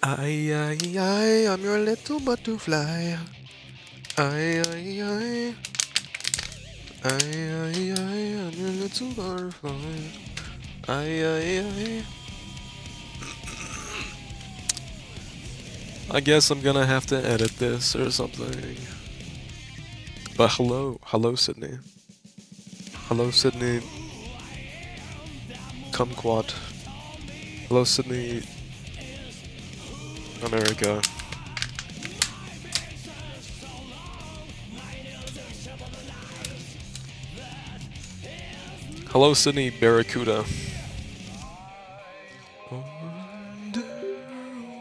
I, I'm your little butterfly. I, I'm your little butterfly. I. I guess I'm gonna have to edit this or something. But hello Sydney. Hello Sydney, kumquat. Hello Sydney, America. Hello Sydney, Barracuda. Wonder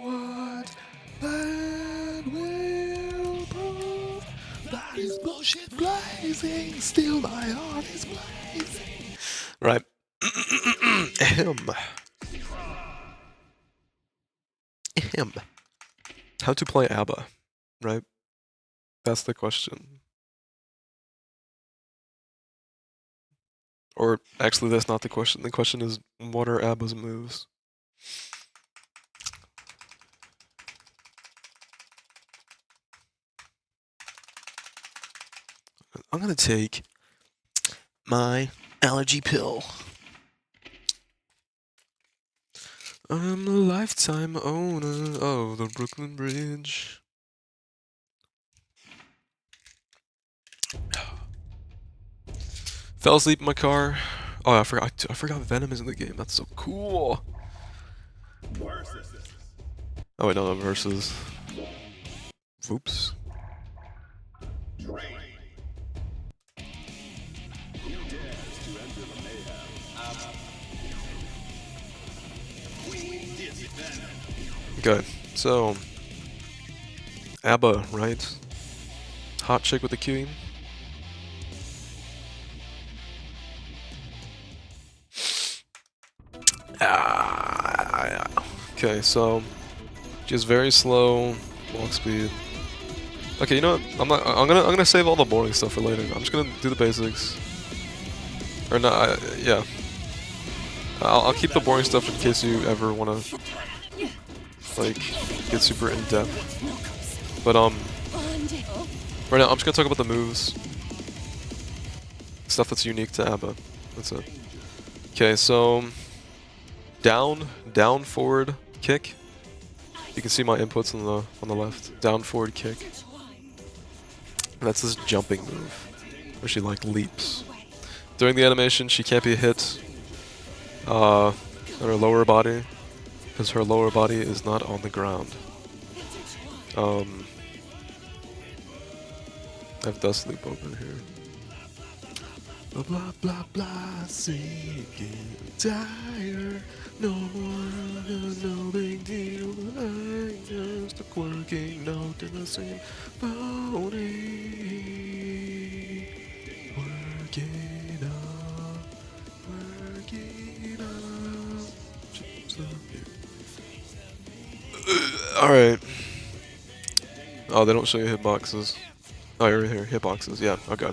what that will prove. That is bullshit blazing, still my heart is blazing. Right. Ahem. Ahem. How to play ABBA, right? That's the question. Or actually, that's not the question. The question is, what are ABBA's moves? I'm gonna take my allergy pill. I'm a lifetime owner of the Brooklyn Bridge. Fell asleep in my car. Oh, I forgot Venom is in the game. That's so cool. Oh wait, no, versus. Oops. Okay, so ABBA, right? Hot chick with the queen. Okay, so she has very slow walk speed. Okay, you know what? I'm gonna save all the boring stuff for later. I'm just gonna do the basics. Or not? Yeah. I'll keep the boring stuff in case you ever wanna like get super in depth. But right now I'm just gonna talk about the moves, stuff that's unique to ABBA. That's it. Okay, so down, forward, kick. You can see my inputs on the left. Down, forward, kick. And that's this jumping move, where she like leaps. During the animation, she can't be hit on her lower body, because her lower body is not on the ground. I have Dust Loop open here. Blah blah blah blah, singing tired. No more, no big deal. I just a quirking note in the same body. Work it up, work it up. Alright. Oh, they don't show you hitboxes. Oh, you're here. Hitboxes. Yeah. Okay.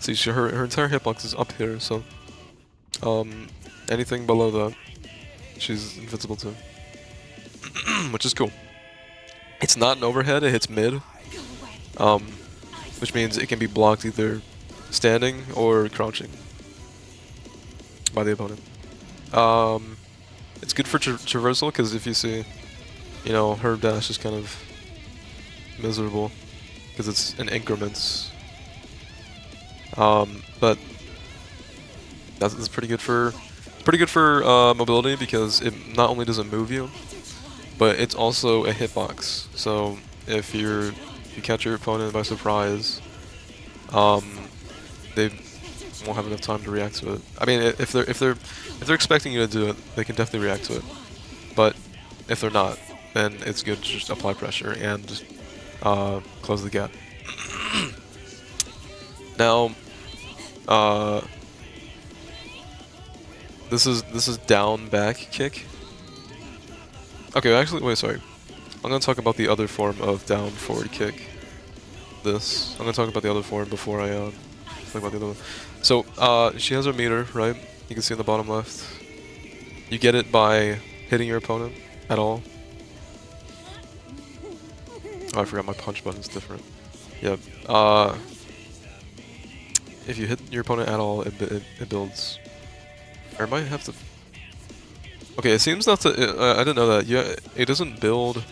See, her entire hitbox is up here, so anything below that, she's invincible to, which is cool. It's not an overhead; it hits mid, which means it can be blocked either standing or crouching by the opponent. It's good for traversal because if you see, you know, her dash is kind of miserable because it's in increments. But that's pretty good for mobility because it not only does it move you, but it's also a hitbox. So if you catch your opponent by surprise, they won't have enough time to react to it. I mean, if they're expecting you to do it, they can definitely react to it. But if they're not, then it's good to just apply pressure and just close the gap. Now, this is down back kick. Okay, actually, wait, sorry. I'm gonna talk about the other form of down forward kick. I'm gonna talk about the other form before I talk about the other one. So, she has her meter, right? You can see in the bottom left. You get it by hitting your opponent at all. Oh, I forgot my punch button is different. Yep. If you hit your opponent at all, it builds. Or it might have to. Okay, it seems not to. I didn't know that. Yeah, it doesn't build.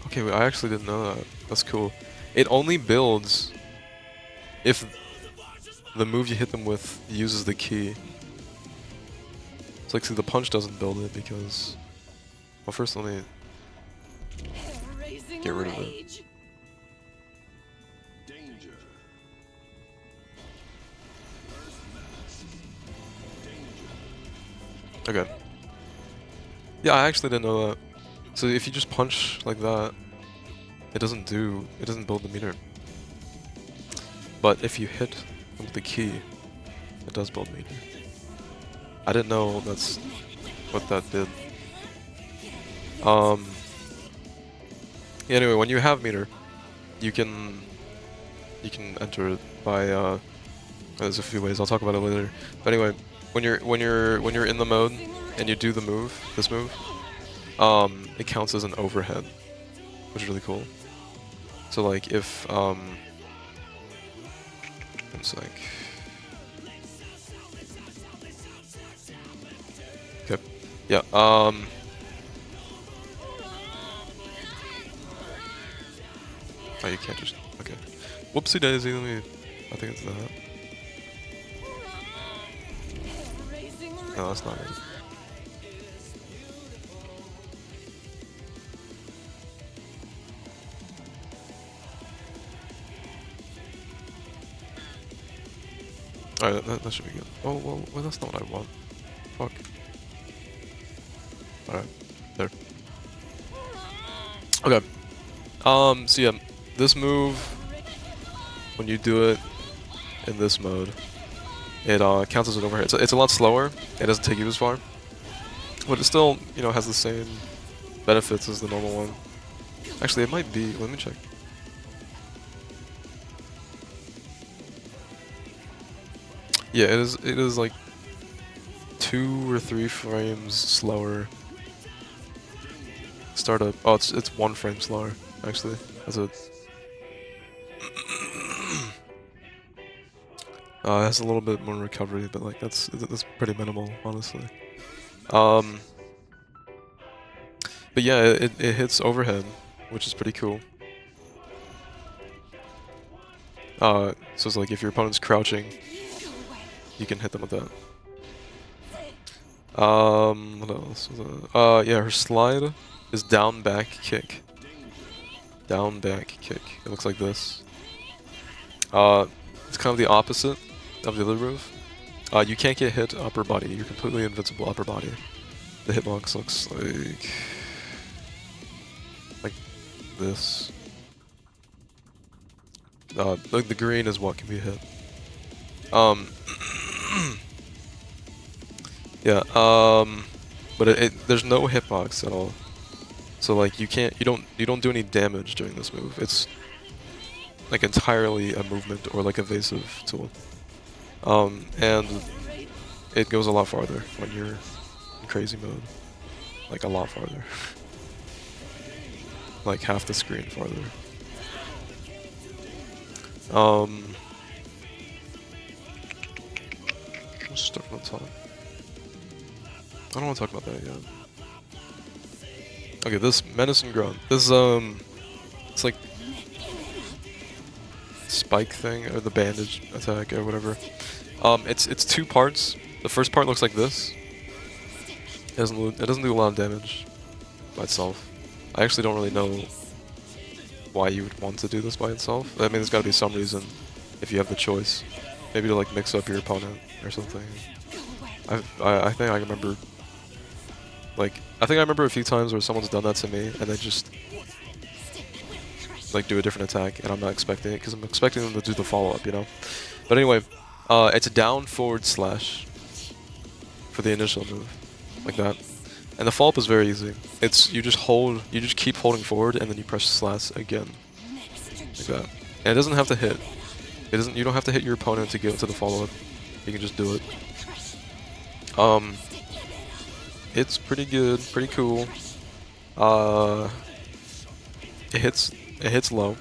Okay, wait, I actually didn't know that. That's cool. It only builds if the move you hit them with uses the key. It's like, see, the punch doesn't build it because. Well, first let me get rid of it. Okay. Yeah, I actually didn't know that. So if you just punch like that, it doesn't build the meter. But if you hit with the key, it does build meter. I didn't know that's what that did. Yeah, anyway, when you have meter, you can enter it by there's a few ways. I'll talk about it later. But anyway, when you're in the mode and you do the move, this move, it counts as an overhead, which is really cool. So like if one sec. Okay. Yeah. Oh, you can't just. Okay. Whoopsie daisy. Let me. I think it's that. No, that's not it. Alright, that should be good. Oh, well, that's not what I want. Fuck. Alright, there. Okay. So yeah, this move, when you do it in this mode, it counts as an overhead. It's a lot slower. It doesn't take you as far, but it still, you know, has the same benefits as the normal one. Actually, it might be. Let me check. Yeah, it is. It is like 2 or 3 frames slower. Startup. Oh, it's 1 frame slower. Actually, that's it. It has a little bit more recovery, but like that's pretty minimal, honestly. But yeah, it hits overhead, which is pretty cool. So it's like if your opponent's crouching, you can hit them with that. What else? Yeah, her slide is down back kick. Down back kick. It looks like this. It's kind of the opposite of the other move. You can't get hit upper body. You're completely invincible upper body. The hitbox looks like this. Like the green is what can be hit. Yeah. But there's no hitbox at all. So like you don't do any damage during this move. It's like entirely a movement or like evasive tool. And it goes a lot farther when you're in crazy mode. Like a lot farther. Like half the screen farther. Let's start from the top. I don't want to talk about that yet. Okay, this Menacing Grunt. This it's like spike thing or the bandage attack or whatever. It's 2 parts. The first part looks like this. It doesn't do a lot of damage by itself. I actually don't really know why you would want to do this by itself. I mean, there's got to be some reason if you have the choice. Maybe to like mix up your opponent or something. I think I remember. Like, I think I remember a few times where someone's done that to me, and they just like do a different attack, and I'm not expecting it because I'm expecting them to do the follow-up, you know. But anyway, it's a down forward slash for the initial move, like that, and the follow-up is very easy. It's you just keep holding forward, and then you press slash again, like that, and it doesn't have to hit. You don't have to hit your opponent to get to the follow-up. You can just do it. It's pretty good, pretty cool. Uh, it hits low.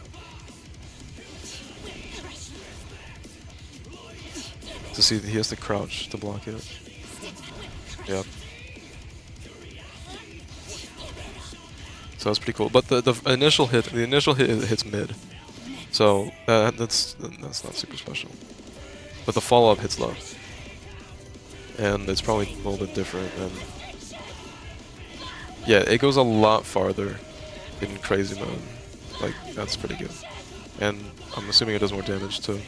To see that he has to crouch to block it. Yep. So that's pretty cool. But the initial hit hits mid. So that's not super special. But the follow up hits low. And it's probably a little bit different. And yeah, it goes a lot farther in crazy mode. Like, that's pretty good. And I'm assuming it does more damage too.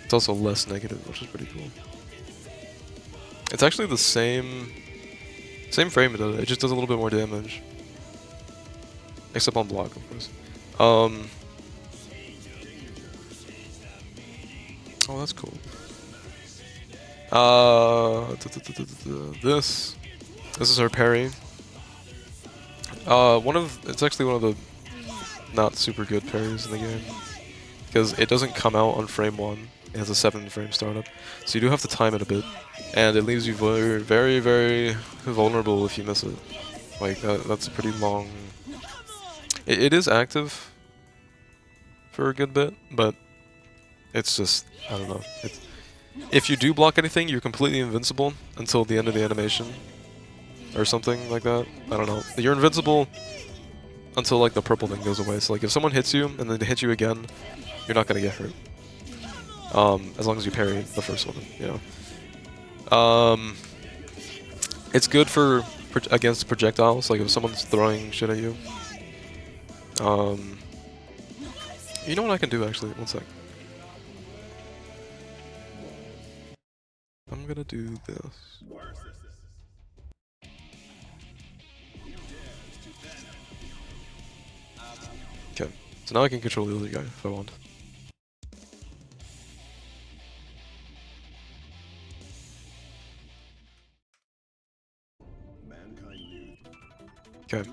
It's also less negative, which is pretty cool. It's actually the same frame, it just does a little bit more damage. Except on block, of course. Oh, that's cool. This is her parry. It's actually one of the not super good parries in the game. Because it doesn't come out on frame 1. It has a 7 frame startup. So you do have to time it a bit. And it leaves you very, very, very vulnerable if you miss it. Like, that's a pretty long... It is active for a good bit, but it's just, I don't know. If you do block anything, you're completely invincible until the end of the animation. Or something like that. I don't know. You're invincible until, like, the purple thing goes away. So, like, if someone hits you and then they hit you again, you're not gonna get hurt. As long as you parry the first one, you know. It's good for against projectiles, like if someone's throwing shit at you. You know what I can do actually? One sec. I'm gonna do this. Okay, so now I can control the other guy if I want. Okay.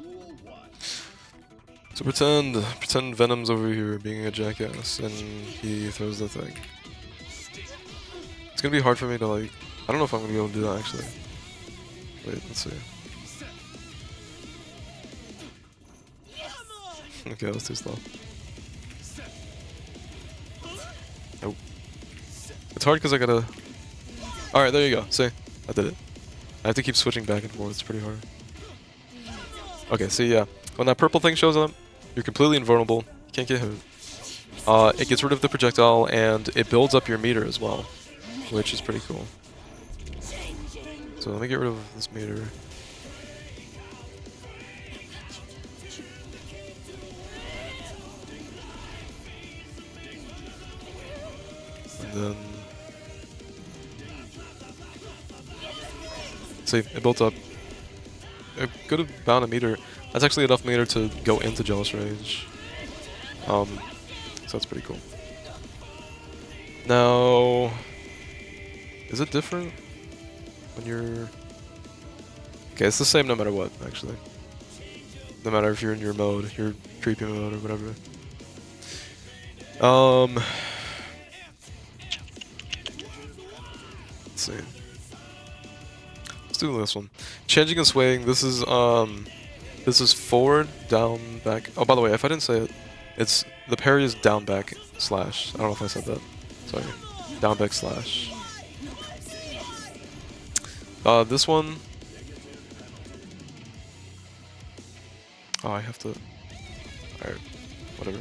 So pretend Venom's over here being a jackass and he throws the thing. It's gonna be hard for me to like, I don't know if I'm gonna be able to do that actually. Wait, let's see. Okay, that's too slow. Nope. It's hard because I gotta... Alright, there you go. See? I did it. I have to keep switching back and forth. It's pretty hard. Okay, see, yeah. When that purple thing shows up, you're completely invulnerable. You can't get hit. It gets rid of the projectile, and it builds up your meter as well, which is pretty cool. So let me get rid of this meter. And then... See, it built up a good amount of meter. That's actually enough meter to go into Jealous Rage. So that's pretty cool. Now... Is it different when you're... Okay, it's the same no matter what, actually. No matter if you're in your mode, your creepy mode or whatever. Let's see. Let's do this one. Changing and swaying, this is forward, down, back. Oh, by the way, if I didn't say it, it's the parry is down, back, slash. I don't know if I said that. Sorry. Down, back, slash. This one... Oh, I have to... Alright, whatever.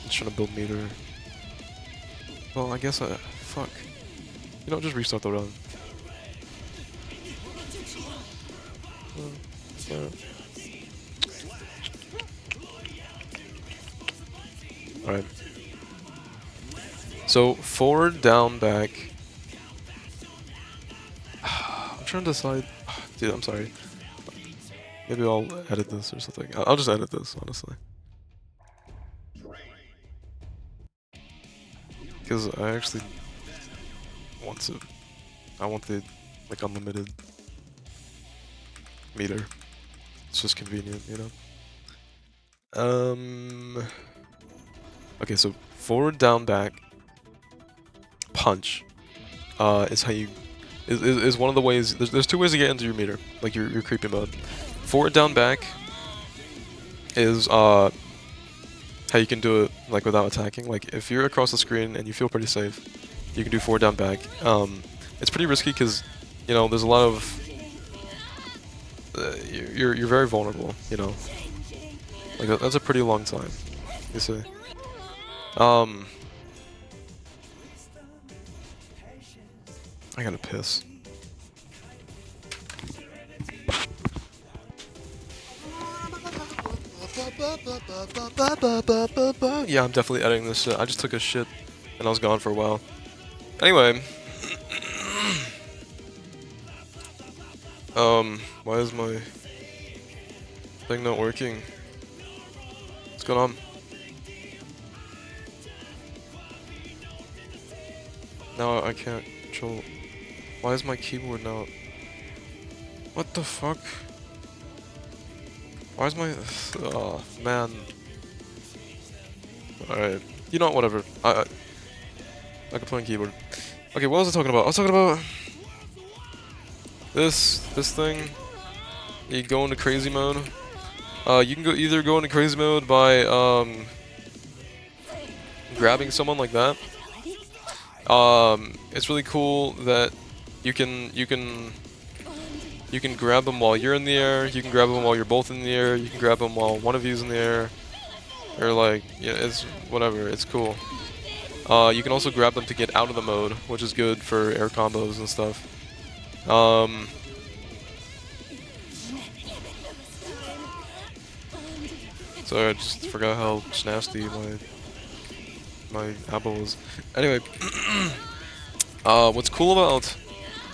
Just trying to build meter. Well, I guess fuck. You know, just restart the run. Alright. So, forward, down, back. I'm trying to decide... Dude, I'm sorry. Maybe I'll edit this or something. I'll just edit this, honestly. Because I actually want to... I want the, like, unlimited meter. It's just convenient, you know? Okay, so forward, down, back. punch is how you is one of the ways. There's two ways to get into your meter, like your creepy mode. Forward down back is how you can do it like without attacking. Like if you're across the screen and you feel pretty safe, you can do forward down back. It's pretty risky because you know there's a lot of you're very vulnerable. You know, like that's a pretty long time. You see. I gotta piss. Yeah, I'm definitely editing this shit. I just took a shit and I was gone for a while. Anyway. Why is my thing not working? What's going on? Now I can't control. Why is my keyboard now? What the fuck? Why is my... Oh, man. Alright. You know what, whatever. I can play on keyboard. Okay, what was I talking about? I was talking about... This thing. You go into crazy mode. You can either go into crazy mode by, grabbing someone like that. It's really cool that you can grab them while you're in the air, you can grab them while you're both in the air, you can grab them while one of you's in the air, or like, yeah, it's whatever, it's cool. You can also grab them to get out of the mode, which is good for air combos and stuff. Sorry, I just forgot how nasty my apple was. Anyway, what's cool about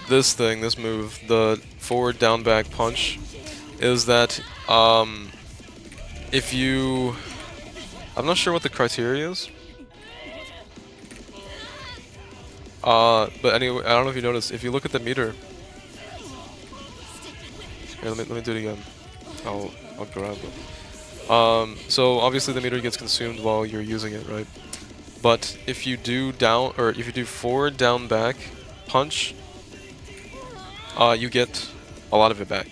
this move, the forward down back punch, is that if you, I'm not sure what the criteria is, but anyway, I don't know if you noticed, if you look at the meter, here, let me do it again. I'll grab it. So obviously the meter gets consumed while you're using it, right? But if you do forward down back punch, you get a lot of it back,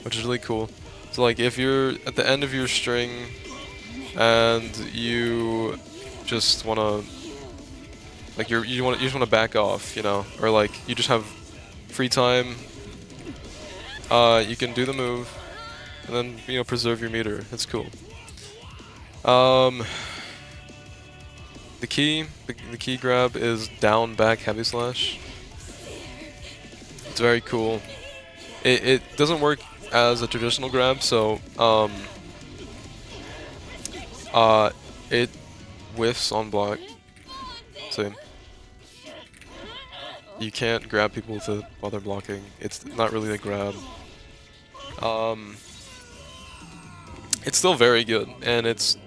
which is really cool. So like if you're at the end of your string and you just wanna like you just wanna back off, you know, or like you just have free time, you can do the move and then, you know, preserve your meter. It's cool. The key grab is down back heavy slash. It's very cool. It doesn't work as a traditional grab, so it whiffs on block. So you can't grab people while they're blocking. It's not really a grab. It's still very good, and it's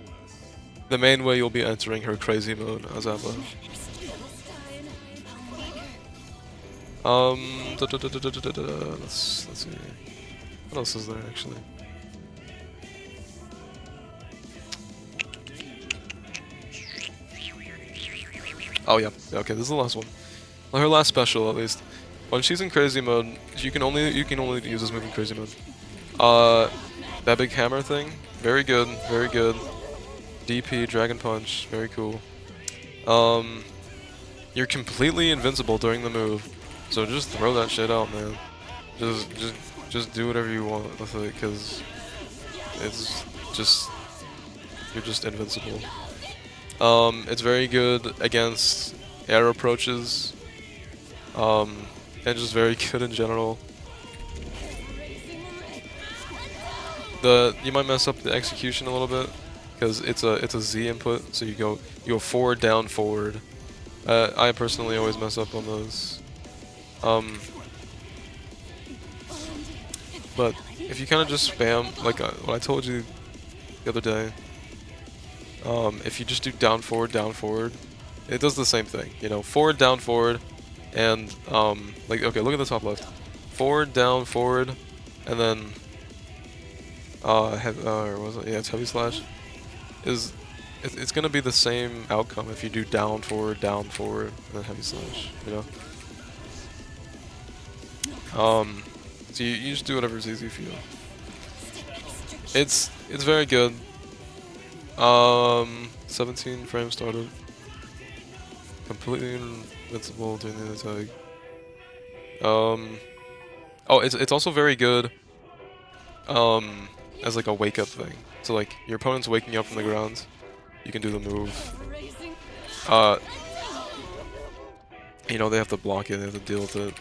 the main way you'll be entering her crazy mode as Abba. Let's see. What else is there actually? Oh yeah, okay, this is the last one. Well, her last special at least. When she's in crazy mode, you can only use this move in crazy mode. That big hammer thing, very good, very good. DP, Dragon Punch, very cool. You're completely invincible during the move, so just throw that shit out, man. Just do whatever you want with it, because it's just, you're just invincible. It's very good against air approaches, and just very good in general. You might mess up the execution a little bit, because it's a Z input, so you go forward, down, forward. I personally always mess up on those. But if you kind of just spam, like what I told you the other day, if you just do down, forward, it does the same thing. You know, forward, and like, okay, look at the top left. Forward, down, forward, and then or was it? Yeah, it's heavy slash. it's gonna be the same outcome if you do down, forward, and then heavy slash, you know? So you just do whatever's easy for you. It's very good. 17 frames started. Completely invincible during the attack. Oh, it's also very good. As like a wake up thing. So like your opponent's waking up from the ground, you can do the move. You know, they have to block it, they have to deal with it.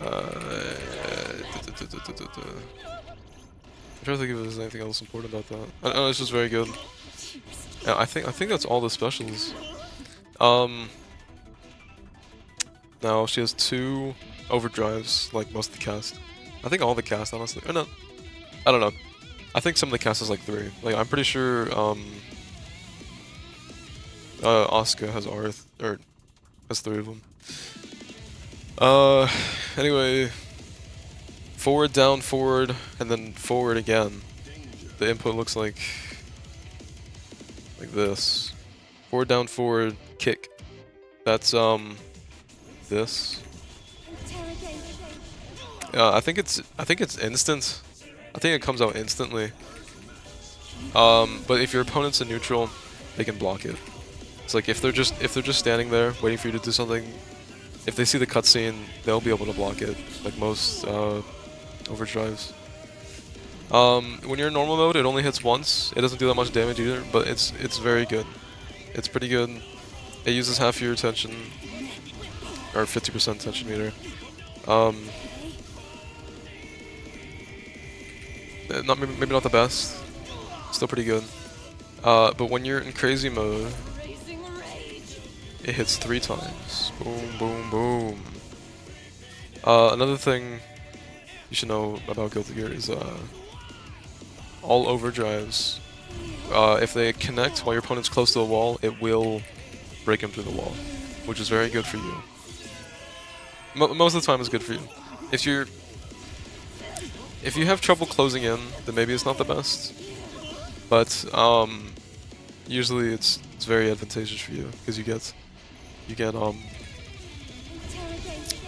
I'm trying to think if there's anything else important about that. No, it's just very good. Yeah, I think that's all the specials. Now she has 2 overdrives, like most of the cast. I think all the cast, honestly. Or no, I don't know. I think some of the cast is like 3. Like I'm pretty sure Asuka has or has 3 of them. Anyway, forward, down, forward, and then forward again. The input looks like this. Forward, down, forward, kick. That's this. I think it's instant. I think it comes out instantly. But if your opponent's in neutral, they can block it. It's like if they're just standing there waiting for you to do something, if they see the cutscene, they'll be able to block it, like most overdrives. When you're in normal mode, it only hits once. It doesn't do that much damage either, but it's very good. It's pretty good. It uses half your attention, or 50% attention meter. Maybe not the best. Still pretty good. But when you're in crazy mode, it hits 3 times. Boom, boom, boom. Another thing you should know about Guilty Gear is all overdrives. If they connect while your opponent's close to the wall, it will break him through the wall, which is very good for you. Most of the time, it's good for you. If you have trouble closing in, then maybe it's not the best. But usually it's very advantageous for you because you get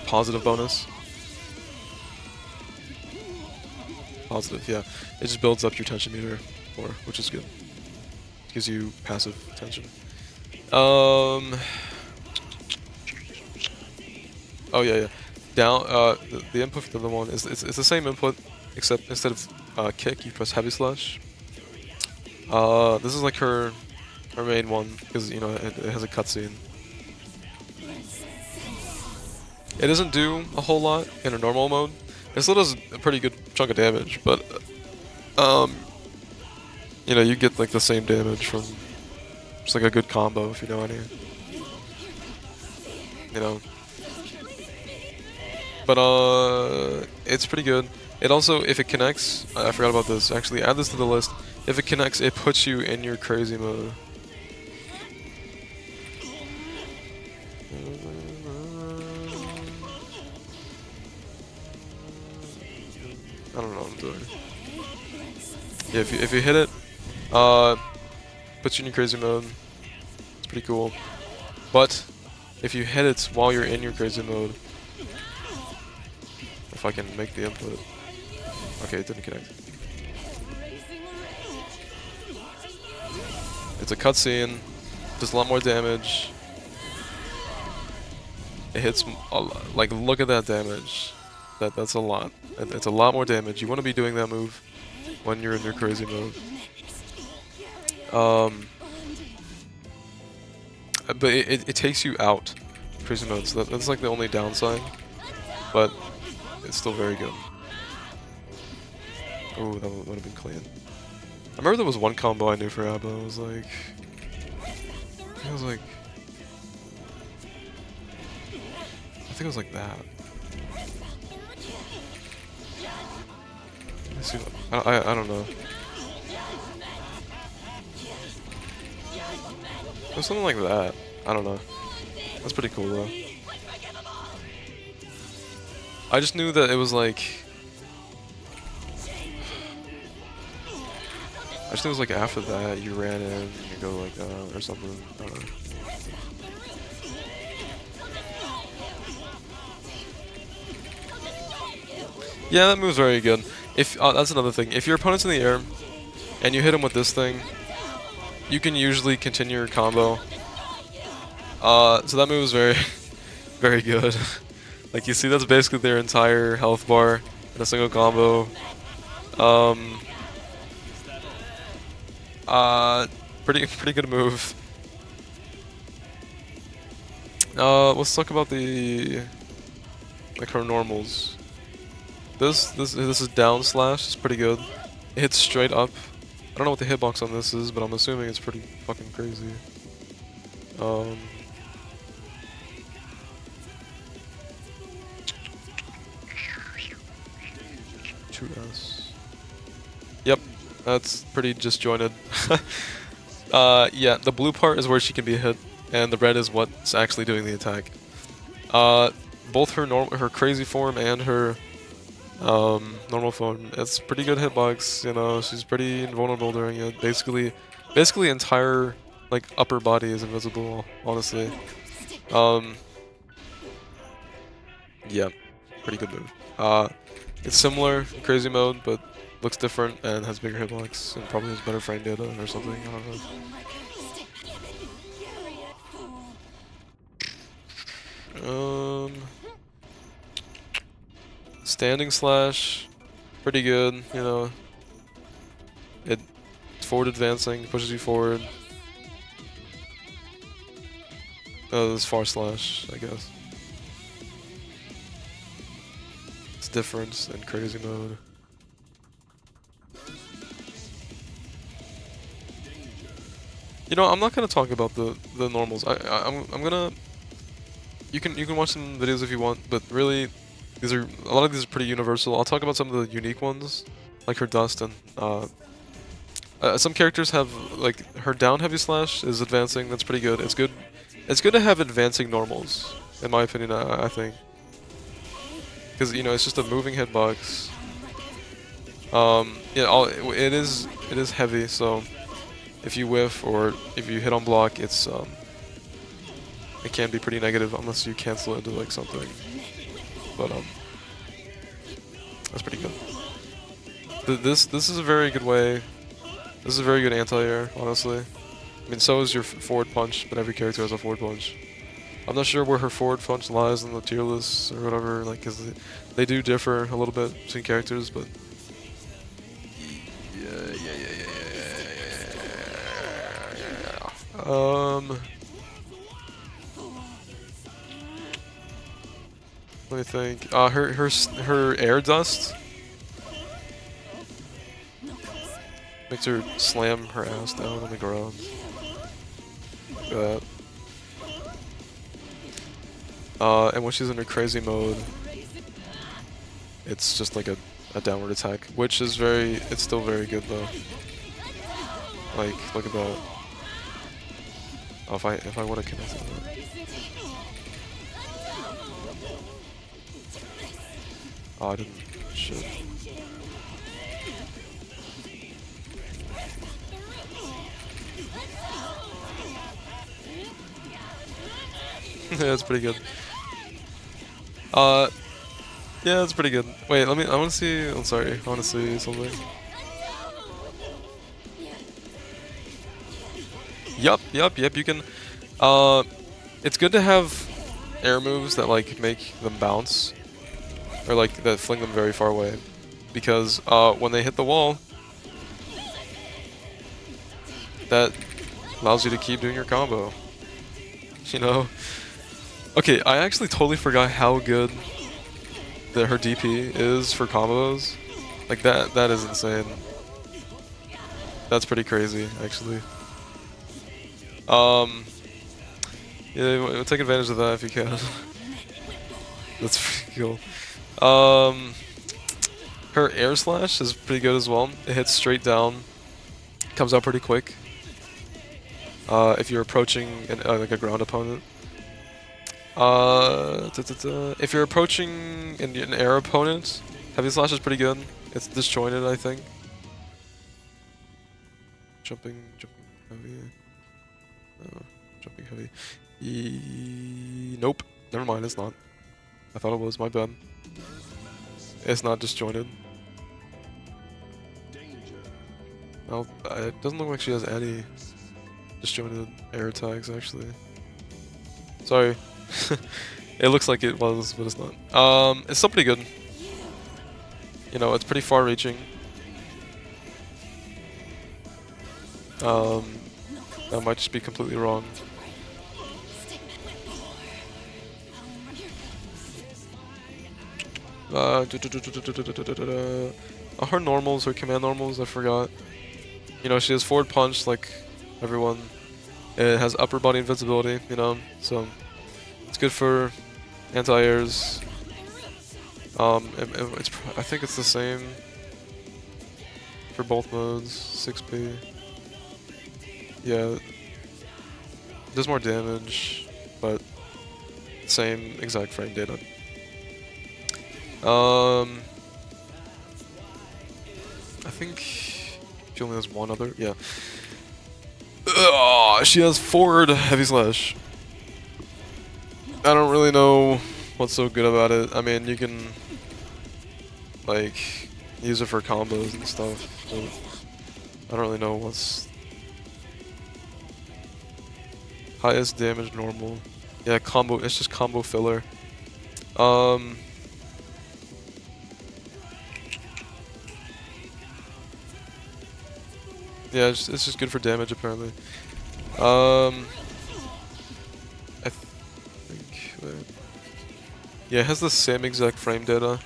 positive bonus. Positive, yeah. It just builds up your tension meter more, which is good. It gives you passive tension. Oh yeah. Down. The input for the other one is it's the same input, except instead of kick, you press heavy slash. This is like her main one because you know it has a cutscene. It doesn't do a whole lot in a normal mode. It still does a pretty good chunk of damage, but you know, you get like the same damage from just like a good combo, if you know what I mean. You know. But it's pretty good. It also, if it connects, I forgot about this. Actually, add this to the list. If it connects, it puts you in your crazy mode. I don't know what I'm doing. Yeah, if you hit it, puts you in your crazy mode. It's pretty cool. But if you hit it while you're in your crazy mode, if I can make the input. Okay, it didn't connect. It's a cutscene, does a lot more damage. It hits like look at that damage. That's a lot. It's a lot more damage. You want to be doing that move when you're in your crazy mode. But it takes you out crazy mode, so that's like the only downside. But it's still very good. Oh, that would have been clean. I remember there was one combo I knew for Abba. I was like, I think it was like that. Let's see, I don't know. It was something like that. I don't know. That's pretty cool though. I just knew that it was like I just think it was like after that you ran in and you go like that or something. I don't know. Yeah, that move's very good. If that's another thing. If your opponent's in the air and you hit him with this thing, you can usually continue your combo. So that move is very, very good. Like you see, that's basically their entire health bar in a single combo. Pretty good move. Let's talk about the like her normals. This is down slash. It's pretty good. It hits straight up. I don't know what the hitbox on this is, but I'm assuming it's pretty fucking crazy. 2S. Yep, that's pretty disjointed. Yeah, the blue part is where she can be hit, and the red is what's actually doing the attack. Both her crazy form and her normal form, it's pretty good hitbox. You know, she's pretty invulnerable during it. Basically, entire like upper body is invisible. Honestly, yeah, pretty good move. It's similar in crazy mode, but looks different and has bigger hitbox and probably has better frame data or something. I don't know. Standing slash, pretty good. You know, it's forward advancing, pushes you forward. This far slash, I guess. It's different in crazy mode. You know, I'm not gonna talk about the normals. I'm gonna. You can watch some videos if you want, but really, a lot of these are pretty universal. I'll talk about some of the unique ones, like her dust and some characters have like her down heavy slash is advancing. That's pretty good. It's good. It's good to have advancing normals, in my opinion. I think, because you know it's just a moving hitbox. Yeah, it is heavy, so if you whiff or if you hit on block, it can be pretty negative unless you cancel it into like something. But that's pretty good. This is a very good way. This is a very good anti-air, honestly. I mean, so is your forward punch, but every character has a forward punch. I'm not sure where her forward punch lies in the tier list or whatever, like, cause they do differ a little bit between characters, but yeah. Let me think. Her air dust makes her slam her ass down on the ground. Like that. And when she's in her crazy mode, it's just like a downward attack, which is it's still very good though. Like, look at that. Oh, if I would have connected that. Oh, I didn't. Shit. Yeah, that's pretty good. Yeah, that's pretty good. Wait, I wanna see, I'm sorry, I wanna see something. Yup, you can, it's good to have air moves that, like, make them bounce, or, like, that fling them very far away, because, when they hit the wall, that allows you to keep doing your combo, you know? Okay, I actually totally forgot how good her DP is for combos. Like, that is insane. That's pretty crazy, actually. Yeah, take advantage of that if you can. That's pretty cool. Her air slash is pretty good as well. It hits straight down, comes out pretty quick. If you're approaching like a ground opponent. If you're approaching an air opponent, heavy slash is pretty good. It's disjointed, I think. jumping heavy. Jumping heavy. Nope. Never mind, it's not. I thought it was, my bad. It's not disjointed. No, it doesn't look like she has any disjointed air attacks, actually. Sorry. It looks like it was, but it's not. It's still pretty good. You know, it's pretty far-reaching. That might just be completely wrong. Her normals, her command normals, I forgot. You know, she has forward punch like everyone. It has upper body invincibility, you know, so it's good for anti-airs. I think it's the same for both modes. 6p. Yeah, does more damage, but same exact frame data. I think she only has one other. Yeah. She has forward heavy slash. I don't really know what's so good about it. I mean, you can like use it for combos and stuff, but I don't really know what's highest damage normal. Yeah, combo. It's just combo filler. Yeah, it's just good for damage apparently. I think. Yeah, it has the same exact frame data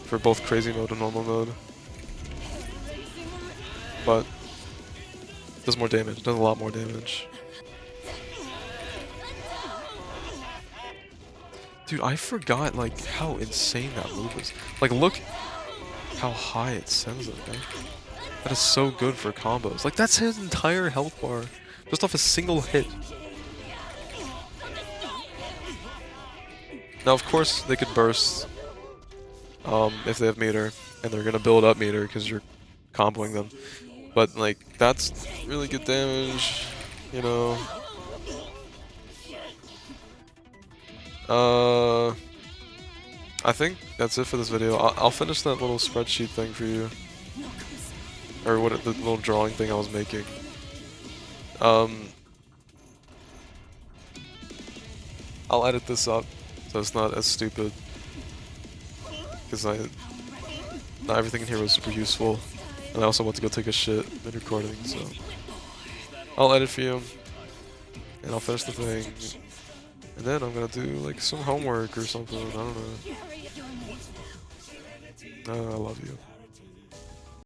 for both crazy mode and normal mode, but it does more damage. It does a lot more damage. Dude, I forgot like how insane that move is. Like, look how high it sends it, man. That is so good for combos. Like, that's his entire health bar just off a single hit. Now, of course, they could burst if they have meter, and they're gonna build up meter because you're comboing them. But like, that's really good damage, you know. I think that's it for this video. I'll finish that little spreadsheet thing for you, or the little drawing thing I was making. I'll edit this up so it's not as stupid, because not everything in here was super useful, and I also want to go take a shit mid-recording, so I'll edit for you, and I'll finish the thing, and then I'm gonna do like some homework or something. I don't know. I love you.